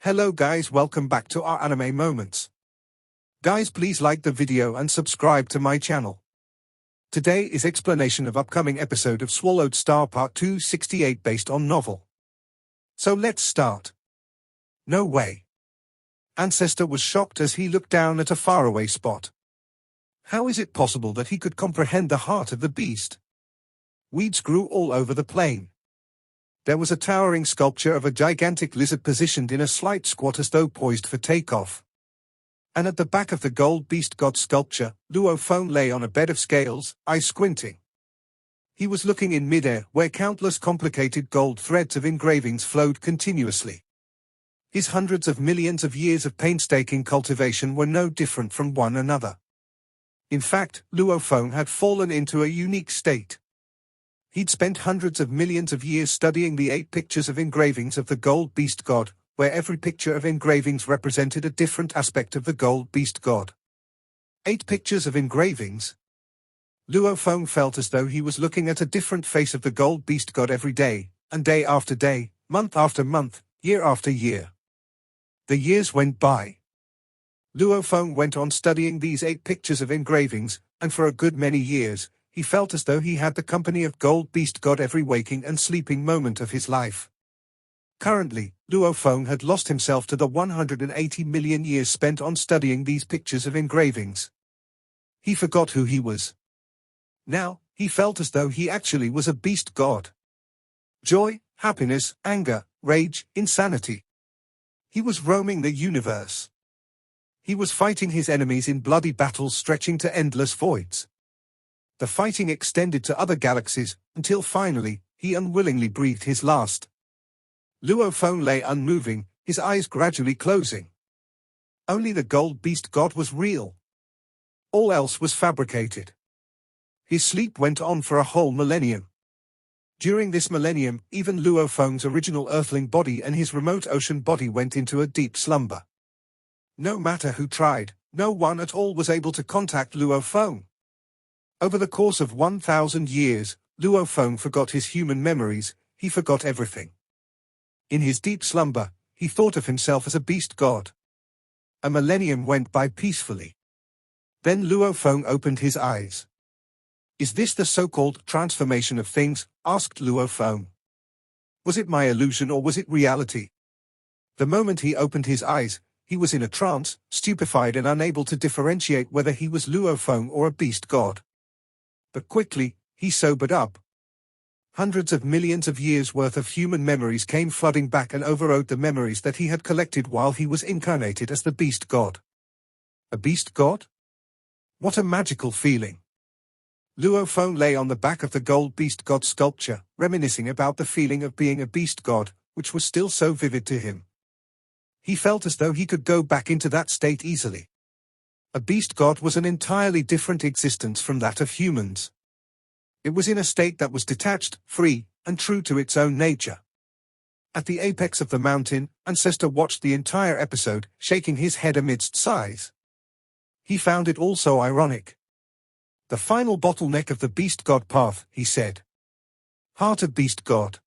Hello guys, welcome back to our anime moments. Guys, please like the video and subscribe to my channel. Today is explanation of upcoming episode of Swallowed Star Part 268 based on novel. So let's start. No way. Ancestor was shocked as he looked down at a faraway spot. How is it possible that he could comprehend the heart of the beast? Weeds grew all over the plain. There was a towering sculpture of a gigantic lizard positioned in a slight squat as though poised for takeoff. And at the back of the gold beast god sculpture, Luo Feng lay on a bed of scales, eyes squinting. He was looking in midair, where countless complicated gold threads of engravings flowed continuously. His hundreds of millions of years of painstaking cultivation were no different from one another. In fact, Luo Feng had fallen into a unique state. He'd spent hundreds of millions of years studying the 8 pictures of engravings of the gold beast god, where every picture of engravings represented a different aspect of the gold beast god. 8 pictures of engravings? Luo Feng felt as though he was looking at a different face of the gold beast god every day, and day after day, month after month, year after year. The years went by. Luo Feng went on studying these 8 pictures of engravings, and for a good many years, he felt as though he had the company of gold beast god every waking and sleeping moment of his life. Currently, Luo Feng had lost himself to the 180 million years spent on studying these pictures of engravings. He forgot who he was. Now, he felt as though he actually was a beast god. Joy, happiness, anger, rage, insanity. He was roaming the universe. He was fighting his enemies in bloody battles stretching to endless voids. The fighting extended to other galaxies, until finally, he unwillingly breathed his last. Luo Feng lay unmoving, his eyes gradually closing. Only the gold beast god was real. All else was fabricated. His sleep went on for a whole millennium. During this millennium, even Luo Feng's original earthling body and his remote ocean body went into a deep slumber. No matter who tried, no one at all was able to contact Luo Feng. Over the course of 1,000 years, Luo Feng forgot his human memories, he forgot everything. In his deep slumber, he thought of himself as a beast god. A millennium went by peacefully. Then Luo Feng opened his eyes. Is this the so-called transformation of things? Asked Luo Feng. Was it my illusion or was it reality? The moment he opened his eyes, he was in a trance, stupefied and unable to differentiate whether he was Luo Feng or a beast god. But quickly, he sobered up. Hundreds of millions of years' worth of human memories came flooding back and overrode the memories that he had collected while he was incarnated as the beast god. A beast god? What a magical feeling. Luo Feng lay on the back of the gold beast god sculpture, reminiscing about the feeling of being a beast god, which was still so vivid to him. He felt as though he could go back into that state easily. A beast god was an entirely different existence from that of humans. It was in a state that was detached, free, and true to its own nature. At the apex of the mountain, Ancestor watched the entire episode, shaking his head amidst sighs. He found it all so ironic. The final bottleneck of the beast god path, he said. Heart of beast god.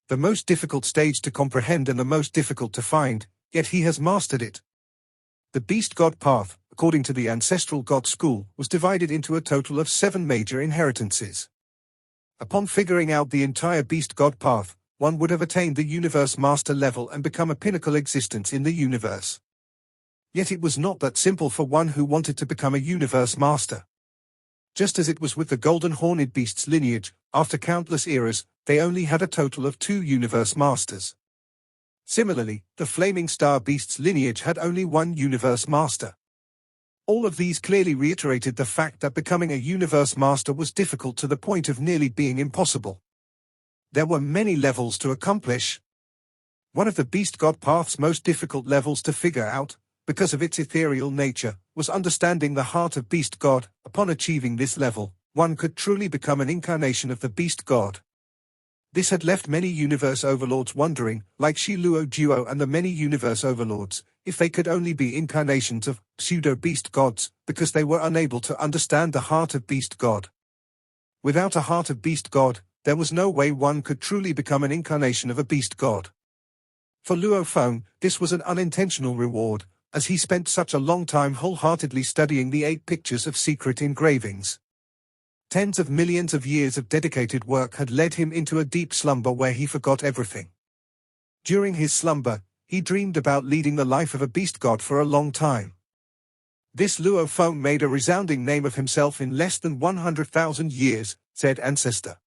The most difficult stage to comprehend and the most difficult to find, yet he has mastered it. The beast god path, according to the ancestral god school, was divided into a total of 7 major inheritances. Upon figuring out the entire beast god path, one would have attained the universe master level and become a pinnacle existence in the universe. Yet it was not that simple for one who wanted to become a universe master. Just as it was with the golden horned beast's lineage, after countless eras, they only had a total of 2 universe masters. Similarly, the flaming star beast's lineage had only 1 universe master. All of these clearly reiterated the fact that becoming a universe master was difficult to the point of nearly being impossible. There were many levels to accomplish. One of the beast god path's most difficult levels to figure out, because of its ethereal nature, was understanding the heart of beast god. Upon achieving this level, one could truly become an incarnation of the beast god. This had left many universe overlords wondering, like Shi Luo Duo and the many universe overlords, if they could only be incarnations of pseudo-beast gods, because they were unable to understand the heart of beast god. Without a heart of beast god, there was no way one could truly become an incarnation of a beast god. For Luo Feng, this was an unintentional reward, as he spent such a long time wholeheartedly studying the 8 pictures of secret engravings. Tens of millions of years of dedicated work had led him into a deep slumber where he forgot everything. During his slumber, he dreamed about leading the life of a beast god for a long time. This Luo Feng made a resounding name of himself in less than 100,000 years, said Ancestor.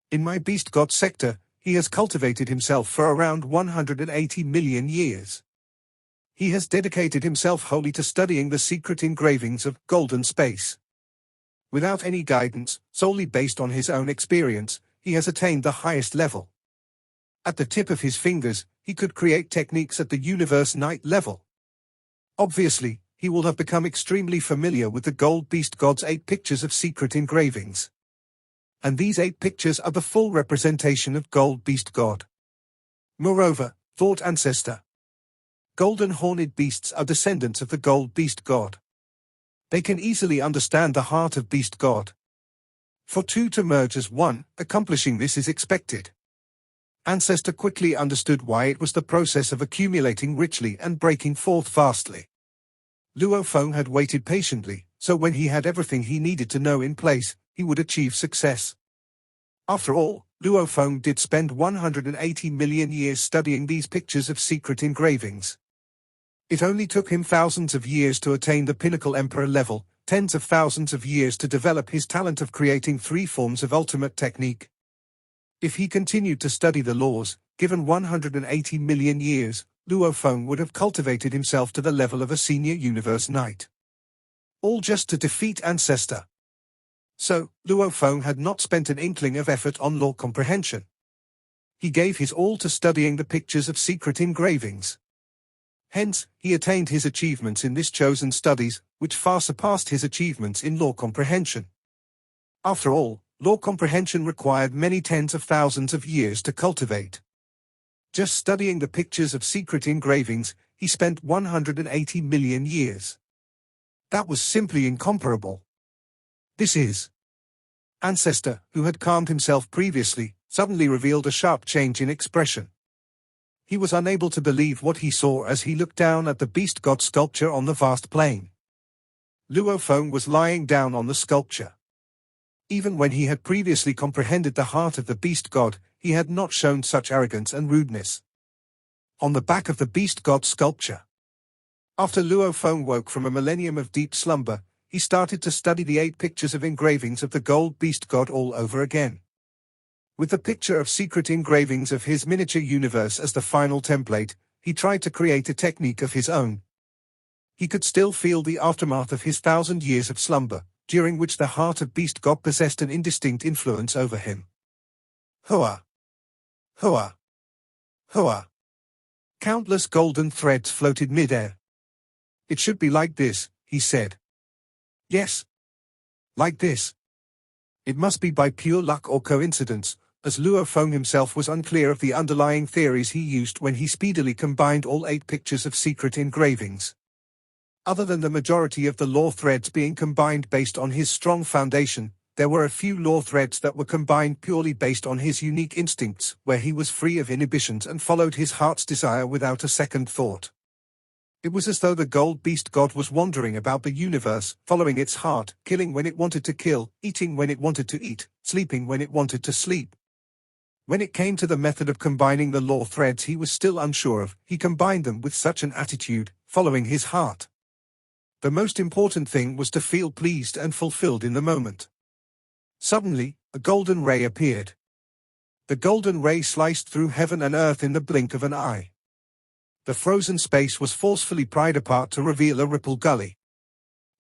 In my beast god sector, he has cultivated himself for around 180 million years. He has dedicated himself wholly to studying the secret engravings of golden space. Without any guidance, solely based on his own experience, he has attained the highest level. At the tip of his fingers, he could create techniques at the universe night level. Obviously, he will have become extremely familiar with the gold beast god's 8 pictures of secret engravings. And these 8 pictures are the full representation of gold beast god. Moreover, thought Ancestor, golden horned beasts are descendants of the gold beast god. They can easily understand the heart of beast god. For 2 to merge as one, accomplishing this is expected. Ancestor quickly understood why it was the process of accumulating richly and breaking forth vastly. Luo Feng had waited patiently, so when he had everything he needed to know in place, he would achieve success. After all, Luo Feng did spend 180 million years studying these pictures of secret engravings. It only took him thousands of years to attain the pinnacle emperor level, tens of thousands of years to develop his talent of creating 3 forms of ultimate technique. If he continued to study the laws, given 180 million years, Luo Feng would have cultivated himself to the level of a senior universe knight. All just to defeat Ancestor. So, Luo Feng had not spent an inkling of effort on law comprehension. He gave his all to studying the pictures of secret engravings. Hence, he attained his achievements in this chosen studies, which far surpassed his achievements in law comprehension. After all, law comprehension required many tens of thousands of years to cultivate. Just studying the pictures of secret engravings, he spent 180 million years. That was simply incomparable. This is. Ancestor, who had calmed himself previously, suddenly revealed a sharp change in expression. He was unable to believe what he saw as he looked down at the beast god sculpture on the vast plain. Luo Feng was lying down on the sculpture. Even when he had previously comprehended the heart of the beast god, he had not shown such arrogance and rudeness. On the back of the beast god sculpture. After Luo Feng woke from a millennium of deep slumber, he started to study the 8 pictures of engravings of the gold beast god all over again. With the picture of secret engravings of his miniature universe as the final template, he tried to create a technique of his own. He could still feel the aftermath of his 1,000 years of slumber, during which the heart of beast god possessed an indistinct influence over him. Hoa! Hoa! Hoa! Countless golden threads floated mid-air. It should be like this, he said. Yes. Like this. It must be by pure luck or coincidence, as Luo Feng himself was unclear of the underlying theories he used when he speedily combined all 8 pictures of secret engravings. Other than the majority of the law threads being combined based on his strong foundation, there were a few law threads that were combined purely based on his unique instincts, where he was free of inhibitions and followed his heart's desire without a second thought. It was as though the gold beast god was wandering about the universe, following its heart, killing when it wanted to kill, eating when it wanted to eat, sleeping when it wanted to sleep. When it came to the method of combining the law threads he was still unsure of, he combined them with such an attitude, following his heart. The most important thing was to feel pleased and fulfilled in the moment. Suddenly, a golden ray appeared. The golden ray sliced through heaven and earth in the blink of an eye. The frozen space was forcefully pried apart to reveal a ripple gully.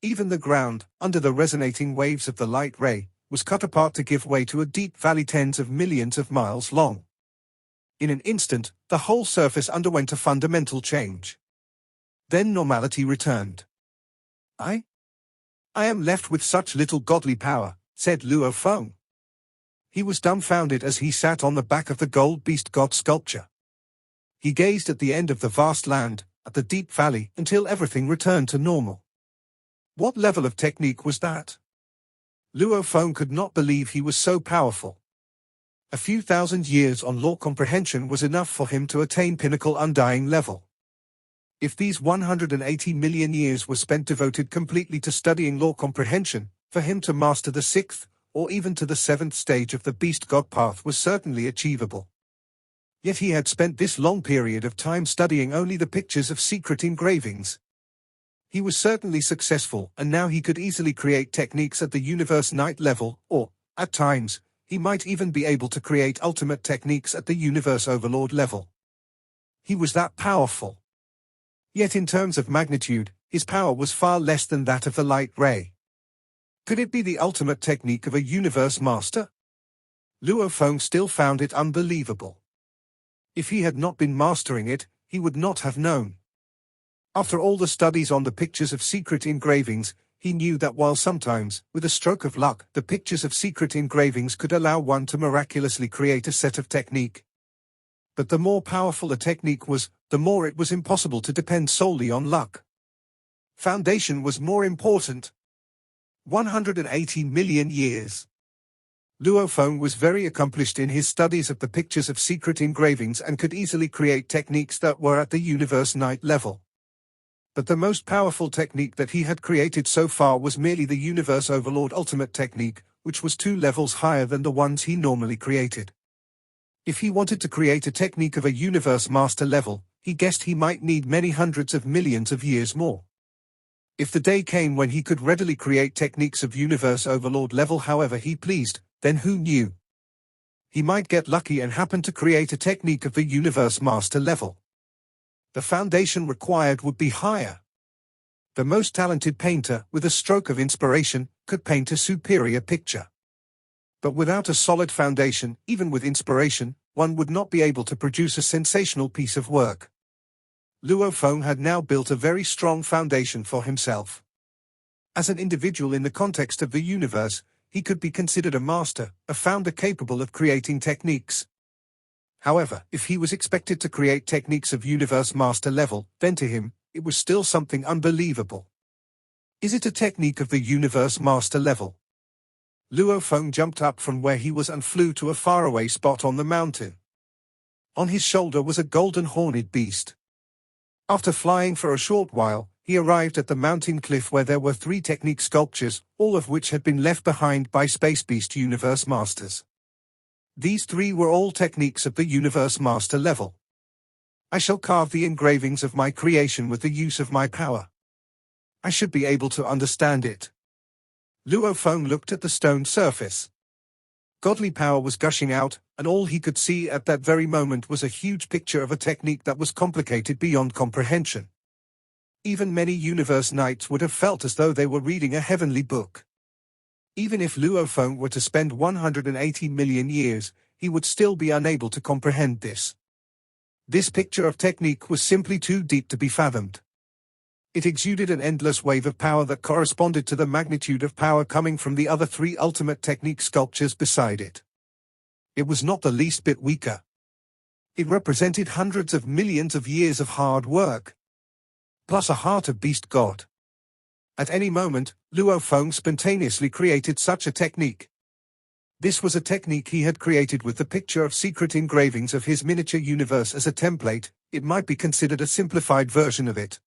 Even the ground, under the resonating waves of the light ray, was cut apart to give way to a deep valley tens of millions of miles long. In an instant, the whole surface underwent a fundamental change. Then normality returned. I am left with such little godly power, said Luo Feng. He was dumbfounded as he sat on the back of the gold beast god sculpture. He gazed at the end of the vast land, at the deep valley, until everything returned to normal. What level of technique was that? Luo Feng could not believe he was so powerful. A few thousand years on law comprehension was enough for him to attain pinnacle undying level. If these 180 million years were spent devoted completely to studying law comprehension, for him to master the 6th, or even to the 7th stage of the beast god path was certainly achievable. Yet he had spent this long period of time studying only the pictures of secret engravings. He was certainly successful, and now he could easily create techniques at the universe night level, or, at times, he might even be able to create ultimate techniques at the universe overlord level. He was that powerful. Yet in terms of magnitude, his power was far less than that of the light ray. Could it be the ultimate technique of a universe master? Luo Feng still found it unbelievable. If he had not been mastering it, he would not have known. After all the studies on the pictures of secret engravings, he knew that while sometimes, with a stroke of luck, the pictures of secret engravings could allow one to miraculously create a set of technique. But the more powerful a technique was, the more it was impossible to depend solely on luck. Foundation was more important. 180 million years. Luo Feng was very accomplished in his studies of the pictures of secret engravings and could easily create techniques that were at the universe night level. But the most powerful technique that he had created so far was merely the universe overlord ultimate technique, which was 2 levels higher than the ones he normally created. If he wanted to create a technique of a universe master level, he guessed he might need many hundreds of millions of years more. If the day came when he could readily create techniques of universe overlord level however he pleased, then who knew? He might get lucky and happen to create a technique of the universe master level. The foundation required would be higher. The most talented painter, with a stroke of inspiration, could paint a superior picture. But without a solid foundation, even with inspiration, one would not be able to produce a sensational piece of work. Luo Feng had now built a very strong foundation for himself. As an individual in the context of the universe, he could be considered a master, a founder capable of creating techniques. However, if he was expected to create techniques of universe master level, then to him, it was still something unbelievable. Is it a technique of the universe master level? Luo Feng jumped up from where he was and flew to a faraway spot on the mountain. On his shoulder was a golden horned beast. After flying for a short while, he arrived at the mountain cliff where there were 3 technique sculptures, all of which had been left behind by Space Beast Universe Masters. These 3 were all techniques of the Universe Master level. I shall carve the engravings of my creation with the use of my power. I should be able to understand it. Luo Feng looked at the stone surface. Godly power was gushing out, and all he could see at that very moment was a huge picture of a technique that was complicated beyond comprehension. Even many universe knights would have felt as though they were reading a heavenly book. Even if Luo Feng were to spend 180 million years, he would still be unable to comprehend this. This picture of technique was simply too deep to be fathomed. It exuded an endless wave of power that corresponded to the magnitude of power coming from the other 3 ultimate technique sculptures beside it. It was not the least bit weaker. It represented hundreds of millions of years of hard work, plus a heart of beast god. At any moment, Luo Feng spontaneously created such a technique. This was a technique he had created with the picture of secret engravings of his miniature universe as a template. It might be considered a simplified version of it.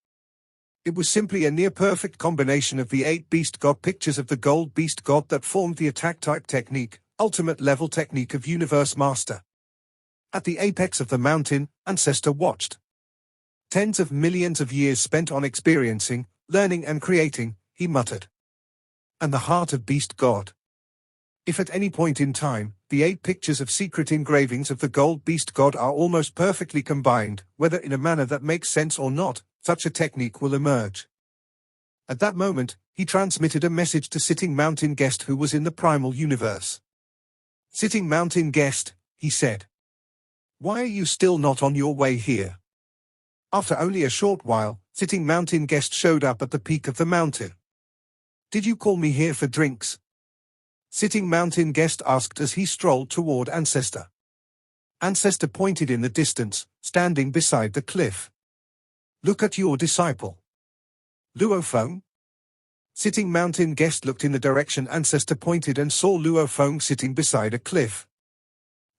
It was simply a near-perfect combination of the 8 beast god pictures of the gold beast god that formed the attack-type technique, ultimate level technique of Universe Master. At the apex of the mountain, Ancestor watched. Tens of millions of years spent on experiencing, learning and creating, he muttered. And the heart of beast god. If at any point in time, the 8 pictures of secret engravings of the gold beast god are almost perfectly combined, whether in a manner that makes sense or not, such a technique will emerge. At that moment, he transmitted a message to Sitting Mountain Guest who was in the primal universe. Sitting Mountain Guest, he said. Why are you still not on your way here? After only a short while, Sitting Mountain Guest showed up at the peak of the mountain. Did you call me here for drinks? Sitting Mountain Guest asked as he strolled toward Ancestor. Ancestor pointed in the distance, standing beside the cliff. Look at your disciple. Luo Feng? Sitting Mountain Guest looked in the direction Ancestor pointed and saw Luo Feng sitting beside a cliff.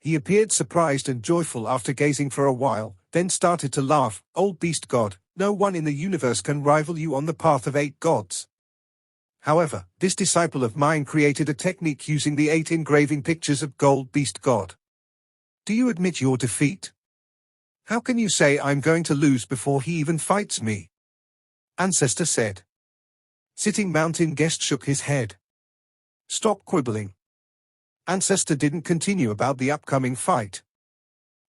He appeared surprised and joyful after gazing for a while, then started to laugh. "Old beast god, no one in the universe can rival you on the path of 8 gods. However, this disciple of mine created a technique using the 8 engraving pictures of gold beast god. Do you admit your defeat? How can you say I'm going to lose before he even fights me?" Ancestor said. Sitting mountain guest shook his head. "Stop quibbling." Ancestor didn't continue about the upcoming fight.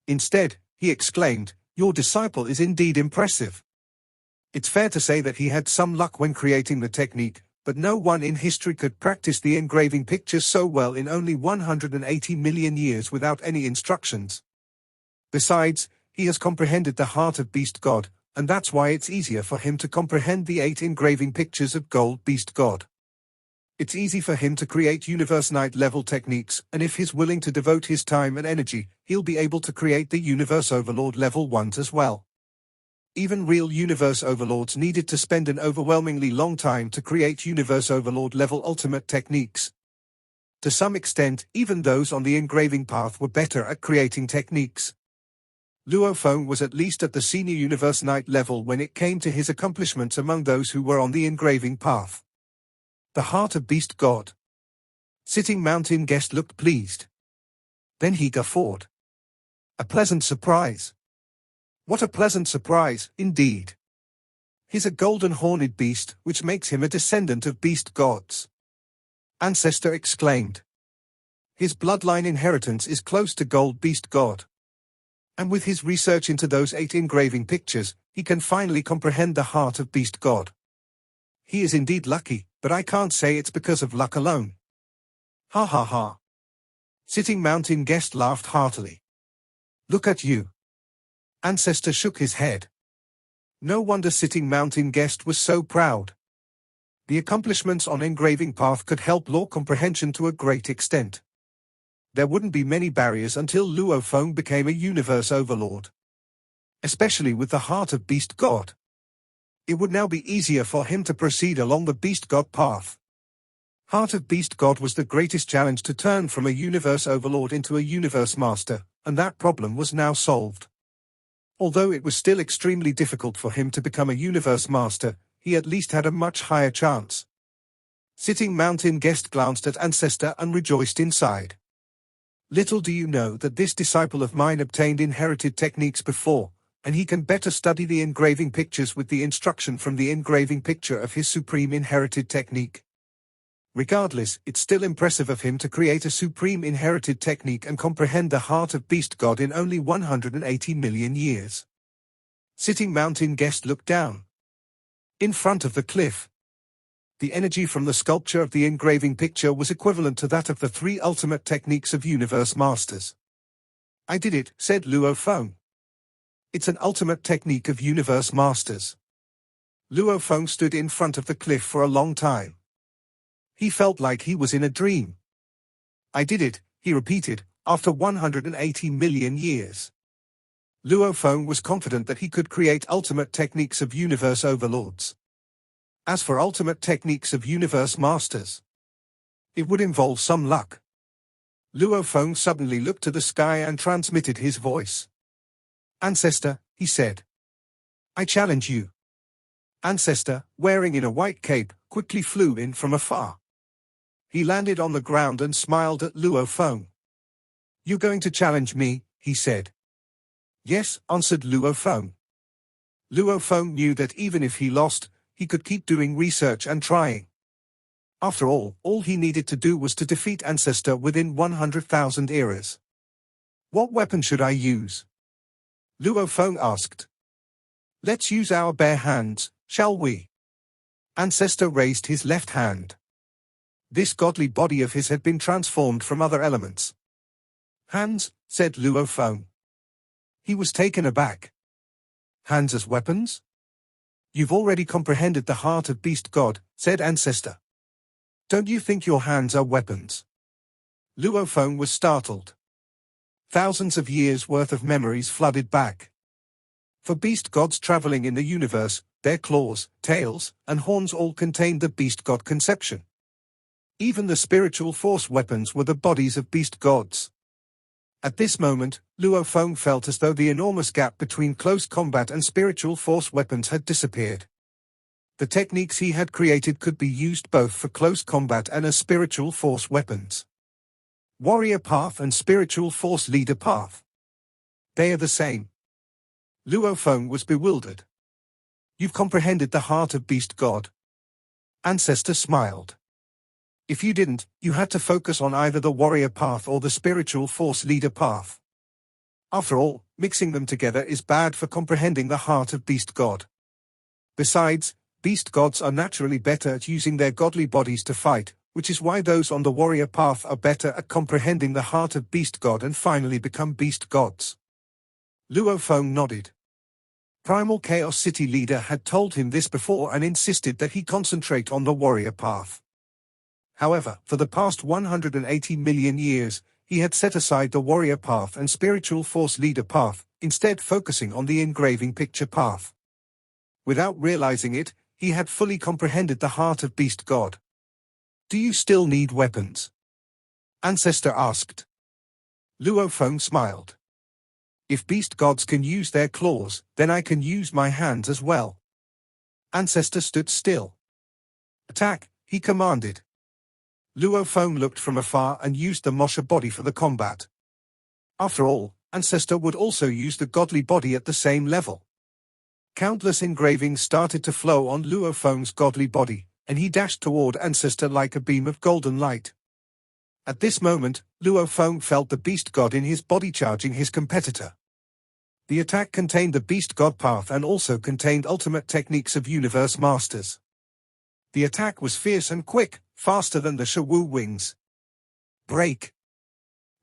Instead, he exclaimed, "Your disciple is indeed impressive. It's fair to say that he had some luck when creating the technique, but no one in history could practice the engraving pictures so well in only 180 million years without any instructions. Besides, he has comprehended the heart of beast god, and that's why it's easier for him to comprehend the 8 engraving pictures of gold beast god. It's easy for him to create Universe Knight level techniques, and if he's willing to devote his time and energy, he'll be able to create the Universe Overlord level 1s as well. Even real Universe Overlords needed to spend an overwhelmingly long time to create Universe Overlord level ultimate techniques. To some extent, even those on the engraving path were better at creating techniques. Luo Feng was at least at the senior Universe Knight level when it came to his accomplishments among those who were on the engraving path. The heart of beast god. Sitting mountain guest looked pleased. Then he guffawed. A pleasant surprise. What a pleasant surprise, indeed. He's a golden horned beast, which makes him a descendant of beast gods. Ancestor exclaimed. His bloodline inheritance is close to gold beast god. And with his research into those 8 engraving pictures, he can finally comprehend the heart of beast god. He is indeed lucky, but I can't say it's because of luck alone. Ha ha ha. Sitting mountain guest laughed heartily. Look at you. Ancestor shook his head. No wonder sitting mountain guest was so proud. The accomplishments on engraving path could help lore comprehension to a great extent. There wouldn't be many barriers until Luo Feng became a universe overlord. Especially with the heart of beast god. It would now be easier for him to proceed along the beast god path. Heart of beast god was the greatest challenge to turn from a universe overlord into a universe master, and that problem was now solved. Although it was still extremely difficult for him to become a universe master, he at least had a much higher chance. Sitting mountain guest glanced at Ancestor and rejoiced inside. Little do you know that this disciple of mine obtained inherited techniques before, and he can better study the engraving pictures with the instruction from the engraving picture of his supreme inherited technique. Regardless, it's still impressive of him to create a supreme inherited technique and comprehend the heart of beast god in only 180 million years. Sitting mountain guest looked down. In front of the cliff. The energy from the sculpture of the engraving picture was equivalent to that of the 3 ultimate techniques of universe masters. I did it, said Luo Feng. It's an ultimate technique of universe masters. Luo Feng stood in front of the cliff for a long time. He felt like he was in a dream. I did it, he repeated, after 180 million years. Luo Feng was confident that he could create ultimate techniques of universe overlords. As for ultimate techniques of universe masters, it would involve some luck. Luo Feng suddenly looked to the sky and transmitted his voice. Ancestor, he said. I challenge you. Ancestor, wearing in a white cape, quickly flew in from afar. He landed on the ground and smiled at Luo Feng. You going to challenge me? He said. Yes, answered Luo Feng. Luo Feng knew that even if he lost, he could keep doing research and trying. After all he needed to do was to defeat Ancestor within 100,000 eras. What weapon should I use? Luo Feng asked. Let's use our bare hands, shall we? Ancestor raised his left hand. This godly body of his had been transformed from other elements. Hands, said Luo Feng. He was taken aback. Hands as weapons? You've already comprehended the heart of beast god, said Ancestor. Don't you think your hands are weapons? Luo Feng was startled. Thousands of years' worth of memories flooded back. For beast gods traveling in the universe, their claws, tails, and horns all contained the beast god conception. Even the spiritual force weapons were the bodies of beast gods. At this moment, Luo Feng felt as though the enormous gap between close combat and spiritual force weapons had disappeared. The techniques he had created could be used both for close combat and as spiritual force weapons. Warrior path and spiritual force leader path. They are the same. Luo Feng was bewildered. You've comprehended the heart of Beast God. Ancestor smiled. If you didn't, you had to focus on either the warrior path or the spiritual force leader path. After all, mixing them together is bad for comprehending the heart of Beast God. Besides, Beast Gods are naturally better at using their godly bodies to fight, which is why those on the warrior path are better at comprehending the heart of Beast God and finally become Beast Gods. Luo Feng nodded. Primal Chaos City leader had told him this before and insisted that he concentrate on the warrior path. However, for the past 180 million years, he had set aside the warrior path and spiritual force leader path, instead focusing on the engraving picture path. Without realizing it, he had fully comprehended the heart of Beast God. Do you still need weapons? Ancestor asked. Luo Feng smiled. If Beast Gods can use their claws, then I can use my hands as well. Ancestor stood still. Attack, he commanded. Luo Feng looked from afar and used the Mosha body for the combat. After all, Ancestor would also use the godly body at the same level. Countless engravings started to flow on Luo Feng's godly body, and he dashed toward Ancestor like a beam of golden light. At this moment, Luo Feng felt the Beast God in his body charging his competitor. The attack contained the Beast God path and also contained ultimate techniques of Universe Masters. The attack was fierce and quick, faster than the Shawu wings. Break!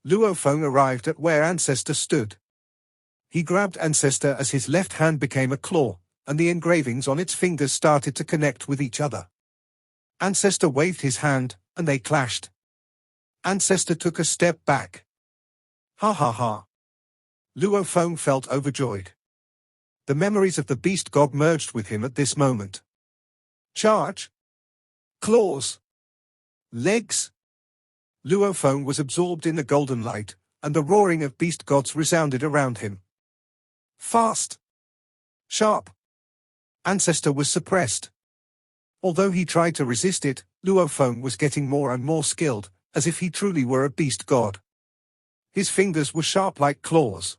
Luo Feng arrived at where Ancestor stood. He grabbed Ancestor as his left hand became a claw, and the engravings on its fingers started to connect with each other. Ancestor waved his hand, and they clashed. Ancestor took a step back. Ha ha ha. Luo Feng felt overjoyed. The memories of the Beast God merged with him at this moment. Charge! Claws! Legs! Luo Feng was absorbed in the golden light, and the roaring of Beast Gods resounded around him. Fast! Sharp! Ancestor was suppressed. Although he tried to resist it, Luo Feng was getting more and more skilled, as if he truly were a Beast God. His fingers were sharp like claws.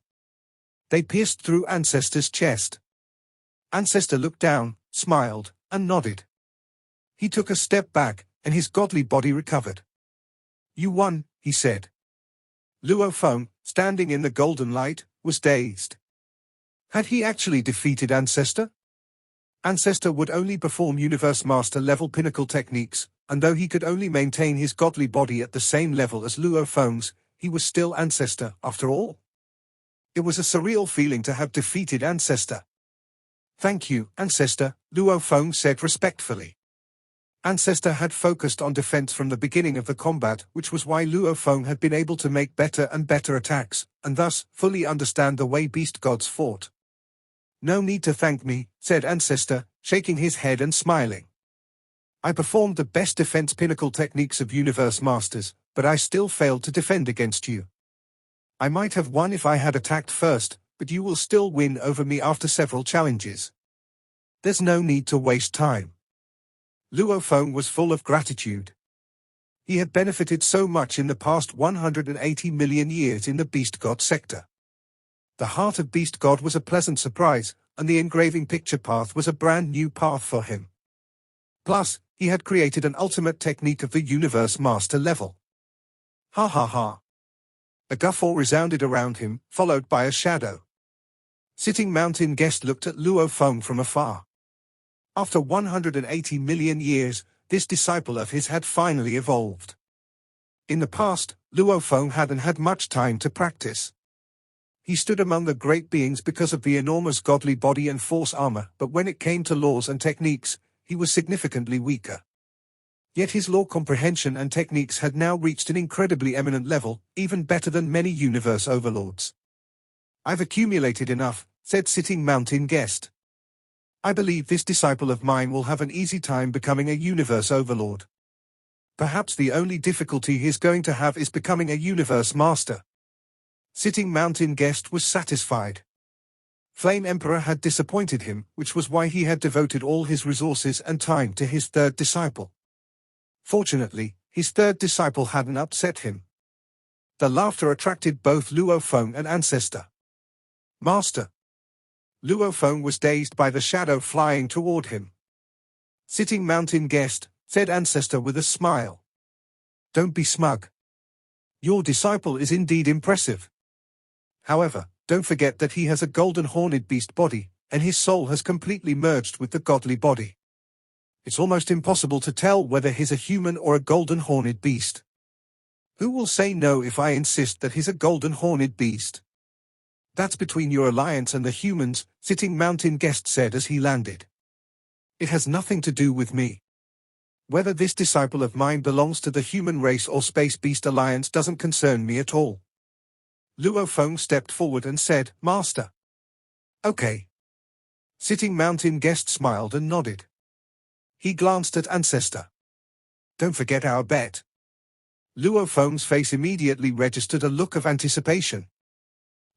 They pierced through Ancestor's chest. Ancestor looked down, smiled, and nodded. He took a step back, and his godly body recovered. You won, he said. Luo Feng, standing in the golden light, was dazed. Had he actually defeated Ancestor? Ancestor would only perform Universe Master level pinnacle techniques, and though he could only maintain his godly body at the same level as Luo Feng's, he was still Ancestor, after all. It was a surreal feeling to have defeated Ancestor. Thank you, Ancestor, Luo Feng said respectfully. Ancestor had focused on defense from the beginning of the combat, which was why Luo Feng had been able to make better and better attacks, and thus, fully understand the way Beast Gods fought. No need to thank me, said Ancestor, shaking his head and smiling. I performed the best defense pinnacle techniques of Universe Masters, but I still failed to defend against you. I might have won if I had attacked first, but you will still win over me after several challenges. There's no need to waste time. Luo Feng was full of gratitude. He had benefited so much in the past 180 million years in the Beast God sector. The heart of Beast God was a pleasant surprise, and the engraving picture path was a brand new path for him. Plus, he had created an ultimate technique of the Universe Master level. Ha ha ha. A guffaw resounded around him, followed by a shadow. Sitting Mountain Guest looked at Luo Feng from afar. After 180 million years, this disciple of his had finally evolved. In the past, Luo Feng hadn't had much time to practice. He stood among the great beings because of the enormous godly body and force armor, but when it came to laws and techniques, he was significantly weaker. Yet his law comprehension and techniques had now reached an incredibly eminent level, even better than many universe overlords. I've accumulated enough, said Sitting Mountain Guest. I believe this disciple of mine will have an easy time becoming a universe overlord. Perhaps the only difficulty he's going to have is becoming a universe master. Sitting Mountain Guest was satisfied. Flame Emperor had disappointed him, which was why he had devoted all his resources and time to his third disciple. Fortunately, his third disciple hadn't upset him. The laughter attracted both Luo Feng and Ancestor. Master. Luo Feng was dazed by the shadow flying toward him. Sitting Mountain Guest, said Ancestor with a smile. Don't be smug. Your disciple is indeed impressive. However, don't forget that he has a golden horned beast body, and his soul has completely merged with the godly body. It's almost impossible to tell whether he's a human or a golden horned beast. Who will say no if I insist that he's a golden horned beast? That's between your alliance and the humans, Sitting Mountain Guest said as he landed. It has nothing to do with me. Whether this disciple of mine belongs to the human race or Space Beast Alliance doesn't concern me at all. Luo Feng stepped forward and said, Master. Okay. Sitting Mountain Guest smiled and nodded. He glanced at Ancestor. Don't forget our bet. Luo Feng's face immediately registered a look of anticipation.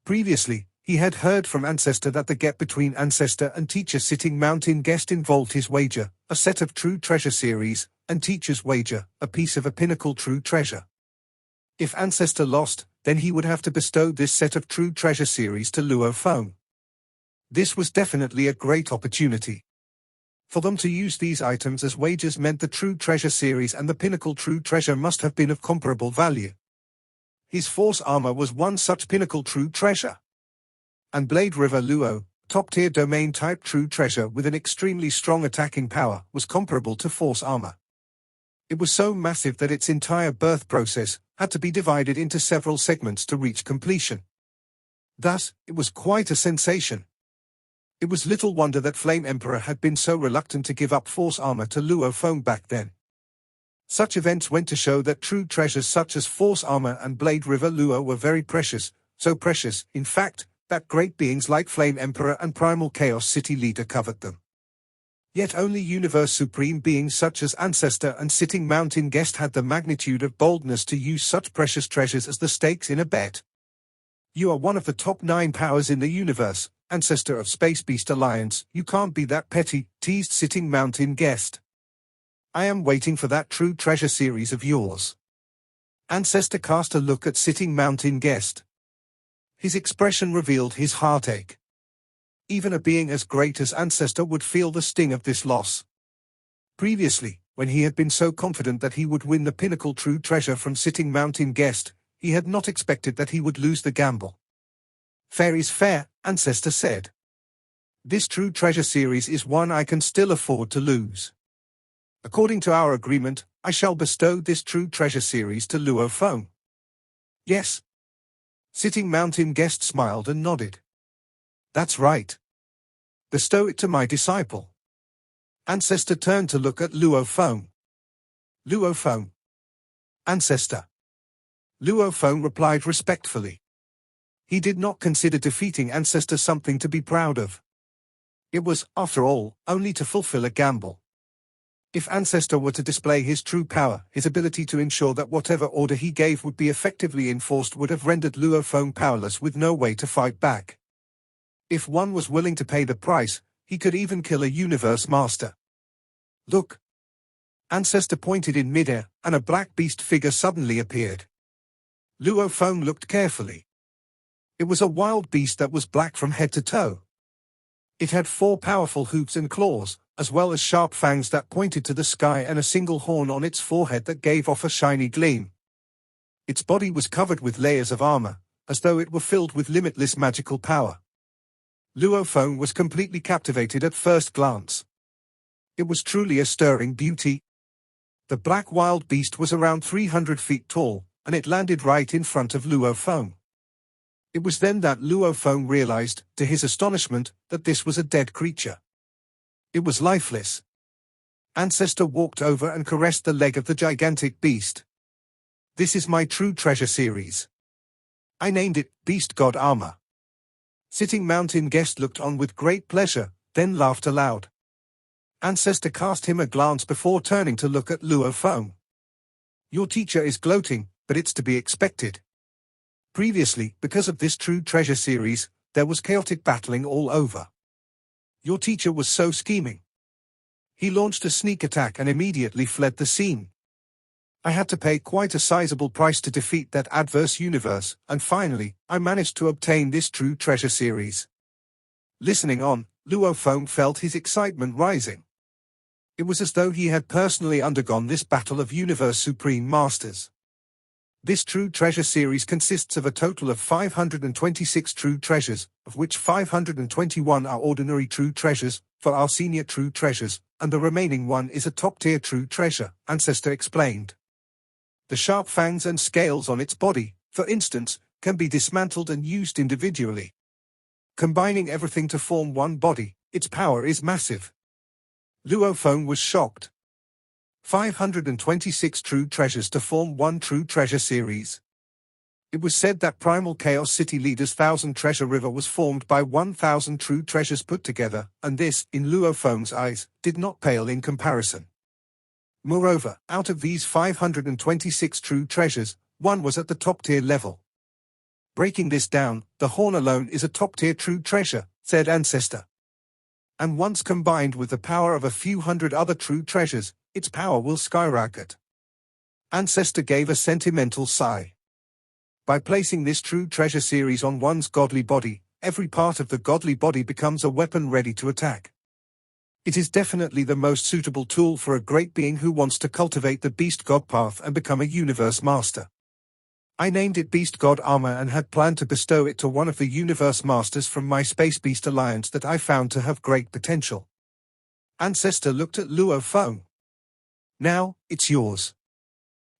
Previously, he had heard from Ancestor that the gap between Ancestor and Teacher Sitting Mountain Guest involved his wager, a set of True Treasure series, and Teacher's wager, a piece of a pinnacle True Treasure. If Ancestor lost, then he would have to bestow this set of True Treasure series to Luo Feng. This was definitely a great opportunity. For them to use these items as wagers meant the True Treasure series and the pinnacle True Treasure must have been of comparable value. His Force Armor was one such pinnacle True Treasure. And Blade River Luo, top-tier domain-type True Treasure with an extremely strong attacking power, was comparable to Force Armor. It was so massive that its entire birth process had to be divided into several segments to reach completion. Thus, it was quite a sensation. It was little wonder that Flame Emperor had been so reluctant to give up Force Armor to Luo Feng back then. Such events went to show that true treasures such as Force Armor and Blade River Luo were very precious, so precious, in fact, that great beings like Flame Emperor and Primal Chaos City Leader coveted them. Yet only Universe Supreme beings such as Ancestor and Sitting Mountain Guest had the magnitude of boldness to use such precious treasures as the stakes in a bet. You are one of the top 9 powers in the universe, Ancestor of Space Beast Alliance, you can't be that petty, teased Sitting Mountain Guest. I am waiting for that True Treasure series of yours. Ancestor cast a look at Sitting Mountain Guest. His expression revealed his heartache. Even a being as great as Ancestor would feel the sting of this loss. Previously, when he had been so confident that he would win the pinnacle True Treasure from Sitting Mountain Guest, he had not expected that he would lose the gamble. Fair is fair, Ancestor said. This True Treasure series is one I can still afford to lose. According to our agreement, I shall bestow this True Treasure series to Luo Feng. Yes. Sitting Mountain Guest smiled and nodded. That's right. Bestow it to my disciple. Ancestor turned to look at Luo Feng. Luo Feng. Ancestor. Luo Feng replied respectfully. He did not consider defeating Ancestor something to be proud of. It was, after all, only to fulfill a gamble. If Ancestor were to display his true power, his ability to ensure that whatever order he gave would be effectively enforced would have rendered Luo Feng powerless with no way to fight back. If one was willing to pay the price, he could even kill a universe master. Look. Ancestor pointed in midair, and a black beast figure suddenly appeared. Luo Feng looked carefully. It was a wild beast that was black from head to toe. It had 4 powerful hooves and claws, as well as sharp fangs that pointed to the sky and a single horn on its forehead that gave off a shiny gleam. Its body was covered with layers of armor, as though it were filled with limitless magical power. Luo Feng was completely captivated at first glance. It was truly a stirring beauty. The black wild beast was around 300 feet tall, and it landed right in front of Luo Feng. It was then that Luo Feng realized, to his astonishment, that this was a dead creature. It was lifeless. Ancestor walked over and caressed the leg of the gigantic beast. This is my True Treasure series. I named it Beast God Armor. Sitting Mountain Guest looked on with great pleasure, then laughed aloud. Ancestor cast him a glance before turning to look at Luo Feng. Your teacher is gloating, but it's to be expected. Previously, because of this True Treasure series, there was chaotic battling all over. Your teacher was so scheming. He launched a sneak attack and immediately fled the scene. I had to pay quite a sizable price to defeat that adverse universe, and finally, I managed to obtain this True Treasure series. Listening on, Luo Feng felt his excitement rising. It was as though he had personally undergone this battle of Universe Supreme Masters. This True Treasure series consists of a total of 526 True Treasures, of which 521 are ordinary True Treasures, for our senior True Treasures, and the remaining one is a top-tier True Treasure, Ancestor explained. The sharp fangs and scales on its body, for instance, can be dismantled and used individually. Combining everything to form one body, its power is massive. Luo Feng was shocked. 526 True Treasures to form one True Treasure series. It was said that Primal Chaos City Leader's 1,000 Treasure River was formed by 1,000 True Treasures put together, and this, in Luo Feng's eyes, did not pale in comparison. Moreover, out of these 526 True Treasures, one was at the top-tier level. Breaking this down, the horn alone is a top-tier True Treasure, said Ancestor. And once combined with the power of a few hundred other True Treasures, its power will skyrocket. Ancestor gave a sentimental sigh. By placing this True Treasure series on one's godly body, every part of the godly body becomes a weapon ready to attack. It is definitely the most suitable tool for a great being who wants to cultivate the Beast God path and become a Universe Master. I named it Beast God Armor and had planned to bestow it to one of the Universe Masters from my Space Beast Alliance that I found to have great potential. Ancestor looked at Luo Feng. Now, it's yours.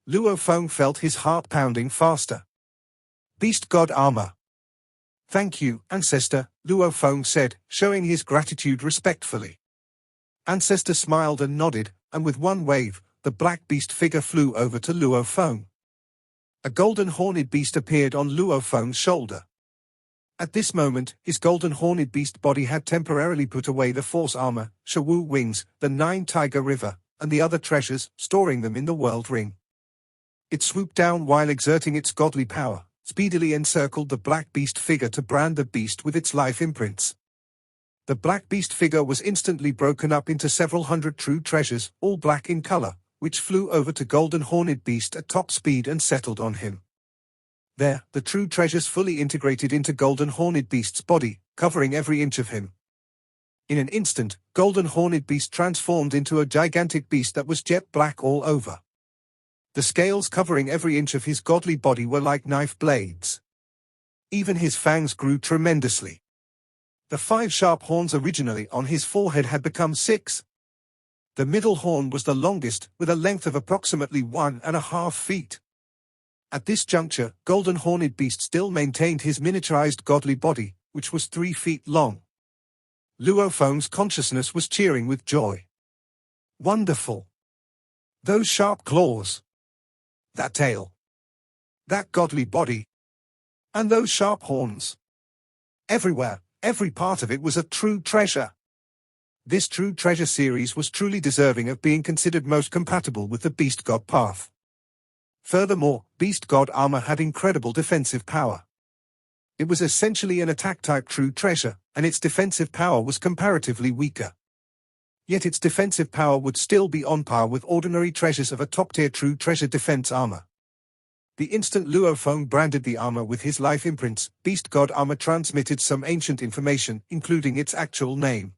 Luo Feng felt his heart pounding faster. Beast God Armor. Thank you, Ancestor, Luo Feng said, showing his gratitude respectfully. Ancestor smiled and nodded, and with one wave, the black beast figure flew over to Luo Feng. A golden horned beast appeared on Luo Feng's shoulder. At this moment, his golden horned beast body had temporarily put away the force armor, Shawu wings, the 9 Tiger River, and the other treasures, storing them in the world ring. It swooped down while exerting its godly power, speedily encircled the black beast figure to brand the beast with its life imprints. The black beast figure was instantly broken up into several hundred True Treasures, all black in color, which flew over to Golden Horned Beast at top speed and settled on him. There, the True Treasures fully integrated into Golden Horned Beast's body, covering every inch of him. In an instant, Golden Horned Beast transformed into a gigantic beast that was jet black all over. The scales covering every inch of his godly body were like knife blades. Even his fangs grew tremendously. The 5 sharp horns originally on his forehead had become 6. The middle horn was the longest, with a length of approximately 1.5 feet. At this juncture, Golden Horned Beast still maintained his miniaturized godly body, which was 3 feet long. Luo Feng's consciousness was cheering with joy. Wonderful! Those sharp claws! That tail! That godly body! And those sharp horns! Everywhere, every part of it was a true treasure. This True Treasure series was truly deserving of being considered most compatible with the Beast God path. Furthermore, Beast God Armor had incredible defensive power. It was essentially an attack-type True Treasure, and its defensive power was comparatively weaker. Yet its defensive power would still be on par with ordinary treasures of a top-tier True Treasure defense armor. The instant Luo Feng branded the armor with his life imprints, Beast God Armor transmitted some ancient information, including its actual name.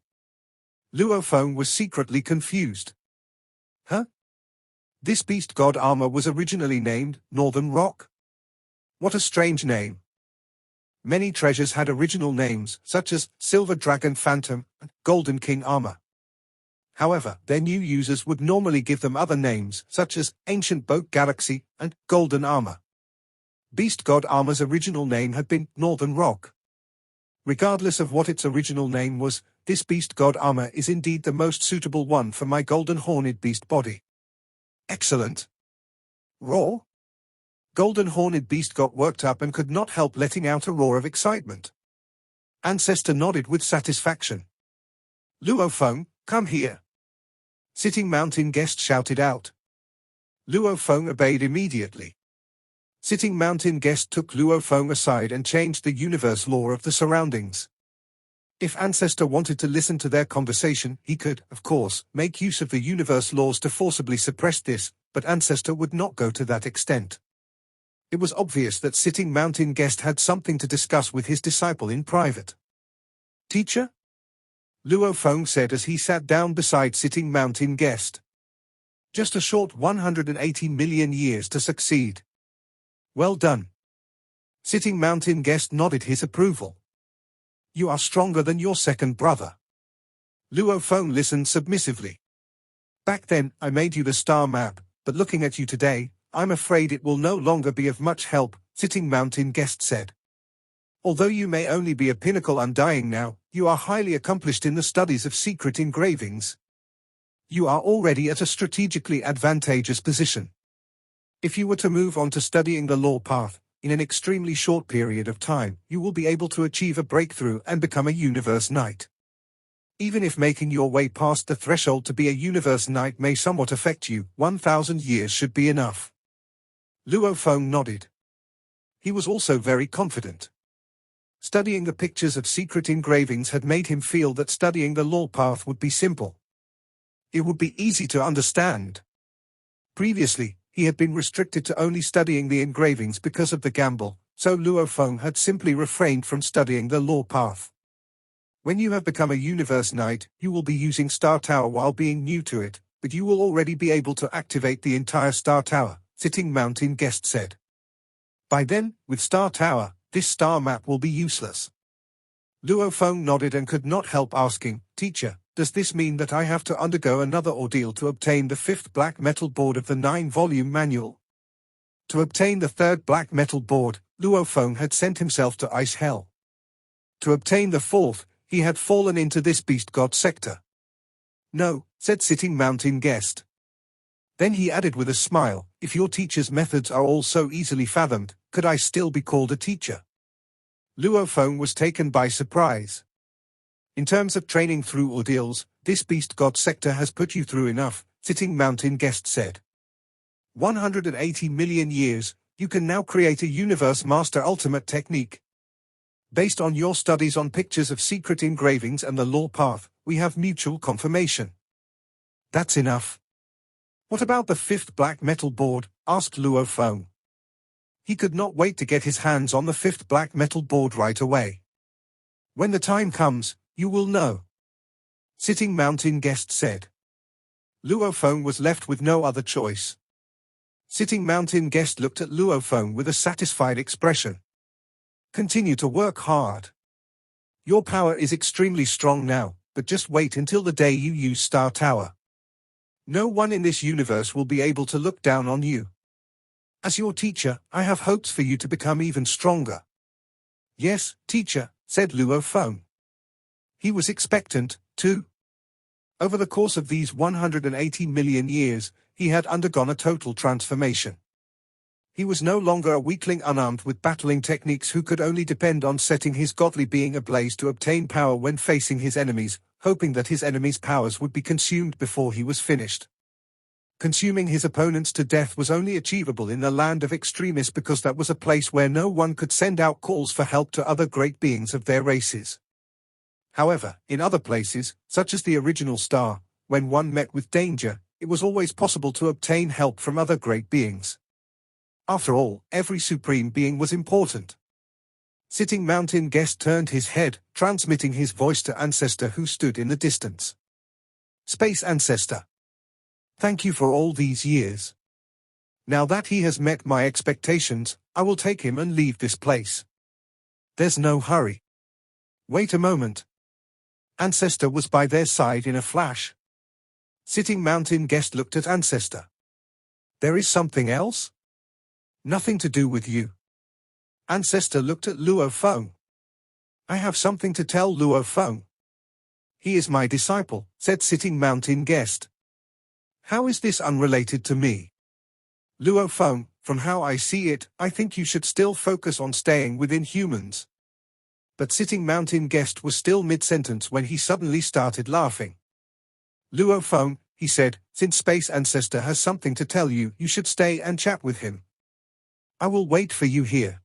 Luo Feng was secretly confused. Huh? This Beast God Armor was originally named Northern Rock? What a strange name. Many treasures had original names, such as Silver Dragon Phantom and Golden King Armor. However, their new users would normally give them other names, such as Ancient Boat Galaxy and Golden Armor. Beast God Armor's original name had been Northern Rock. Regardless of what its original name was, this Beast God Armor is indeed the most suitable one for my Golden Horned Beast body. Excellent. Roar? Golden Horned Beast got worked up and could not help letting out a roar of excitement. Ancestor nodded with satisfaction. Luo Feng, come here. Sitting Mountain Guest shouted out. Luo Feng obeyed immediately. Sitting mountain guest took Luo Feng aside and changed the universe law of the surroundings. If Ancestor wanted to listen to their conversation, he could, of course, make use of the universe laws to forcibly suppress this, but Ancestor would not go to that extent. It was obvious that Sitting Mountain Guest had something to discuss with his disciple in private. "Teacher?" Luo Feng said as he sat down beside Sitting Mountain Guest. "Just a short 180 million years to succeed." "Well done." Sitting Mountain Guest nodded his approval. "You are stronger than your second brother." Luo Feng listened submissively. "Back then, I made you the star map, but looking at you today, I'm afraid it will no longer be of much help," Sitting Mountain Guest said. "Although you may only be a pinnacle undying now, you are highly accomplished in the studies of secret engravings. You are already at a strategically advantageous position. If you were to move on to studying the law path, in an extremely short period of time, you will be able to achieve a breakthrough and become a Universe Knight. Even if making your way past the threshold to be a Universe Knight may somewhat affect you, 1,000 years should be enough." Luo Feng nodded. He was also very confident. Studying the pictures of secret engravings had made him feel that studying the law path would be simple. It would be easy to understand. Previously, he had been restricted to only studying the engravings because of the gamble, so Luo Feng had simply refrained from studying the law path. When you have become a Universe Knight, you will be using Star Tower while being new to it, but you will already be able to activate the entire Star Tower, Sitting Mountain Guest said. By then, with Star Tower, this star map will be useless. Luo Feng nodded and could not help asking, "Teacher, does this mean that I have to undergo another ordeal to obtain the 5th black metal board of the 9-volume manual?" To obtain the 3rd black metal board, Luo Feng had sent himself to Ice Hell. To obtain the 4th, he had fallen into this beast god sector. "No," said Sitting Mountain Guest. Then he added with a smile, "If your teacher's methods are all so easily fathomed, could I still be called a teacher?" Luo Feng was taken by surprise. "In terms of training through ordeals, this beast god sector has put you through enough," Sitting Mountain Guest said. 180 million years, you can now create a Universe Master Ultimate technique. Based on your studies on pictures of secret engravings and the law path, we have mutual confirmation. That's enough. What about the 5th black metal board? Asked Luo Feng. He could not wait to get his hands on the 5th black metal board right away. When the time comes, you will know. Sitting Mountain Guest said. Luo Feng was left with no other choice. Sitting Mountain Guest looked at Luo Feng with a satisfied expression. Continue to work hard. Your power is extremely strong now, but just wait until the day you use Star Tower. No one in this universe will be able to look down on you. As your teacher, I have hopes for you to become even stronger. Yes, teacher, said Luo Feng. He was expectant, too. Over the course of these 180 million years, he had undergone a total transformation. He was no longer a weakling unarmed with battling techniques who could only depend on setting his godly being ablaze to obtain power when facing his enemies, hoping that his enemies' powers would be consumed before he was finished. Consuming his opponents to death was only achievable in the land of extremists because that was a place where no one could send out calls for help to other great beings of their races. However, in other places, such as the original star, when one met with danger, it was always possible to obtain help from other great beings. After all, every supreme being was important. Sitting Mountain Guest turned his head, transmitting his voice to Ancestor who stood in the distance. Space Ancestor. Thank you for all these years. Now that he has met my expectations, I will take him and leave this place. There's no hurry. Wait a moment. Ancestor was by their side in a flash. Sitting Mountain Guest looked at Ancestor. There is something else? Nothing to do with you. Ancestor looked at Luo Feng. I have something to tell Luo Feng. He is my disciple, said Sitting Mountain Guest. How is this unrelated to me? Luo Feng, from how I see it, I think you should still focus on staying within humans. But Sitting Mountain Guest was still mid-sentence when he suddenly started laughing. Luo Feng, he said, since Space Ancestor has something to tell you, you should stay and chat with him. I will wait for you here.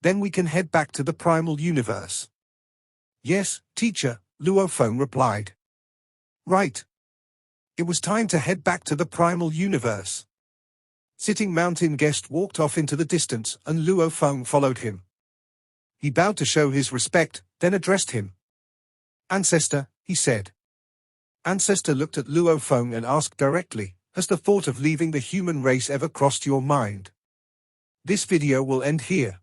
Then we can head back to the primal universe. Yes, teacher, Luo Feng replied. Right. It was time to head back to the primal universe. Sitting Mountain Guest walked off into the distance, and Luo Feng followed him. He bowed to show his respect, then addressed him. Ancestor, he said. Ancestor looked at Luo Feng and asked directly, has the thought of leaving the human race ever crossed your mind? This video will end here.